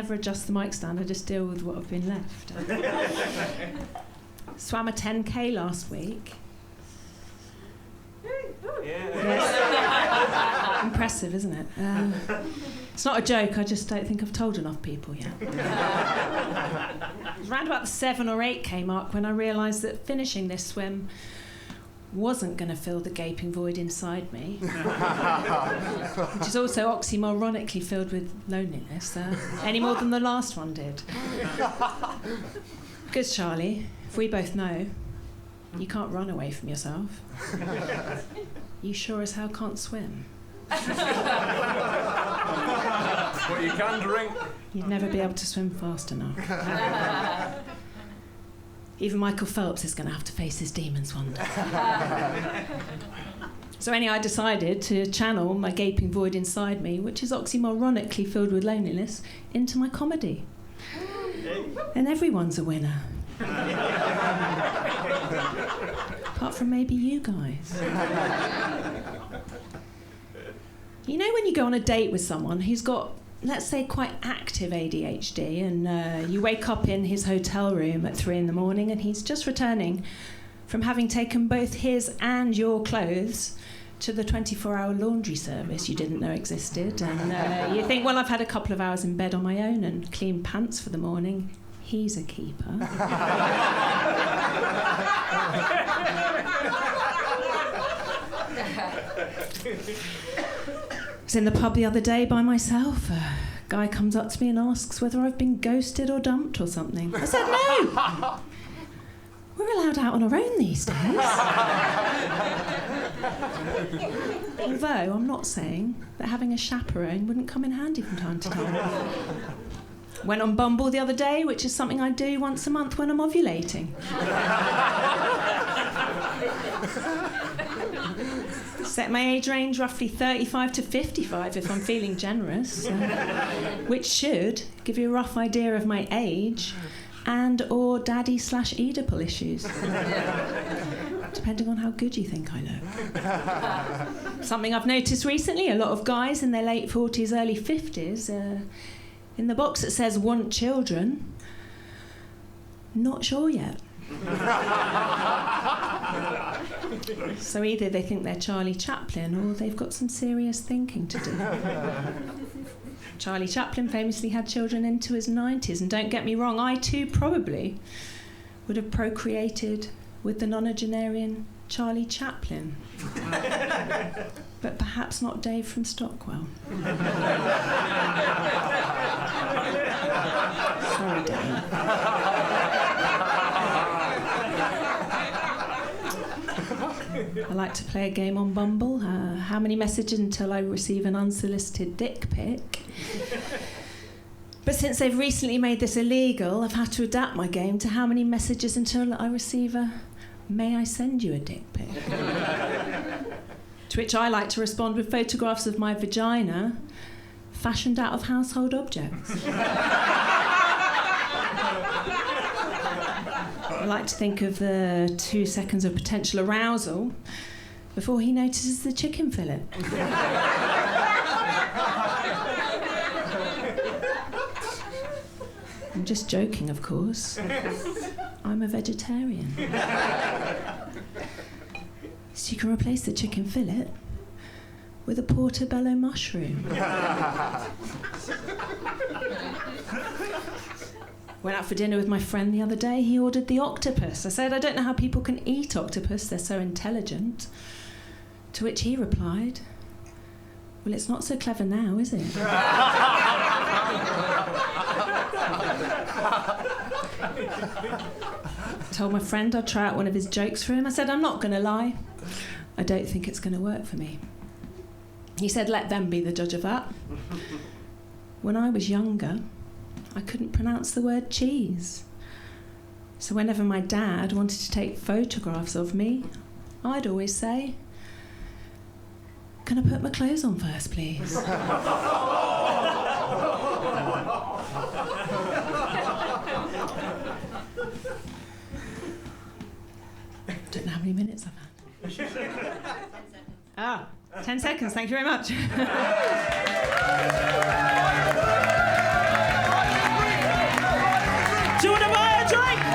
never adjust the mic stand, I just deal with what I've been left. Swam a 10k last week. Yes. Impressive, isn't it? It's not a joke, I just don't think I've told enough people yet. It was around about the 7 or 8k mark when I realised that finishing this swim wasn't going to fill the gaping void inside me, which is also oxymoronically filled with loneliness, any more than the last one did. Because, Charlie, if we both know, you can't run away from yourself. You sure as hell can't swim. But you can drink. You'd never be able to swim fast enough. Even Michael Phelps is going to have to face his demons one day. So anyway, I decided to channel my gaping void inside me, which is oxymoronically filled with loneliness, into my comedy. And everyone's a winner. Apart from maybe you guys. You know when you go on a date with someone who's got, let's say, quite active ADHD, and you wake up in his hotel room at 3 a.m. and he's just returning from having taken both his and your clothes to the 24-hour laundry service you didn't know existed, and you think, well, I've had a couple of hours in bed on my own and clean pants for the morning. He's a keeper. I was in the pub the other day by myself. A guy comes up to me and asks whether I've been ghosted or dumped or something. I said, no! We're allowed out on our own these days. Although I'm not saying that having a chaperone wouldn't come in handy from time to time. Went on Bumble the other day, which is something I do once a month when I'm ovulating. Set my age range roughly 35 to 55 if I'm feeling generous, which should give you a rough idea of my age and or daddy/Oedipal issues, depending on how good you think I look. Something I've noticed recently, a lot of guys in their late 40s, early 50s, in the box that says want children, not sure yet. So either they think they're Charlie Chaplin or they've got some serious thinking to do. Charlie Chaplin famously had children into his 90s, and don't get me wrong, I too probably would have procreated with the nonagenarian Charlie Chaplin. But perhaps not Dave from Stockwell. Sorry, Dave. I like to play a game on Bumble. How many messages until I receive an unsolicited dick pic? But since they've recently made this illegal, I've had to adapt my game to how many messages until I receive a "may I send you a dick pic?" To which I like to respond with photographs of my vagina fashioned out of household objects. I like to think of the 2 seconds of potential arousal before he notices the chicken fillet. I'm just joking, of course. I'm a vegetarian. So you can replace the chicken fillet with a portobello mushroom. Went out for dinner with my friend the other day. He ordered the octopus. I said, I don't know how people can eat octopus. They're so intelligent. To which he replied, well, it's not so clever now, is it? Told my friend I'd try out one of his jokes for him. I said, I'm not going to lie. I don't think it's going to work for me. He said, let them be the judge of that. When I was younger, I couldn't pronounce the word cheese. So whenever my dad wanted to take photographs of me, I'd always say, can I put my clothes on first, please? Don't know how many minutes I've had. 10 seconds, thank you very much. Congratulations!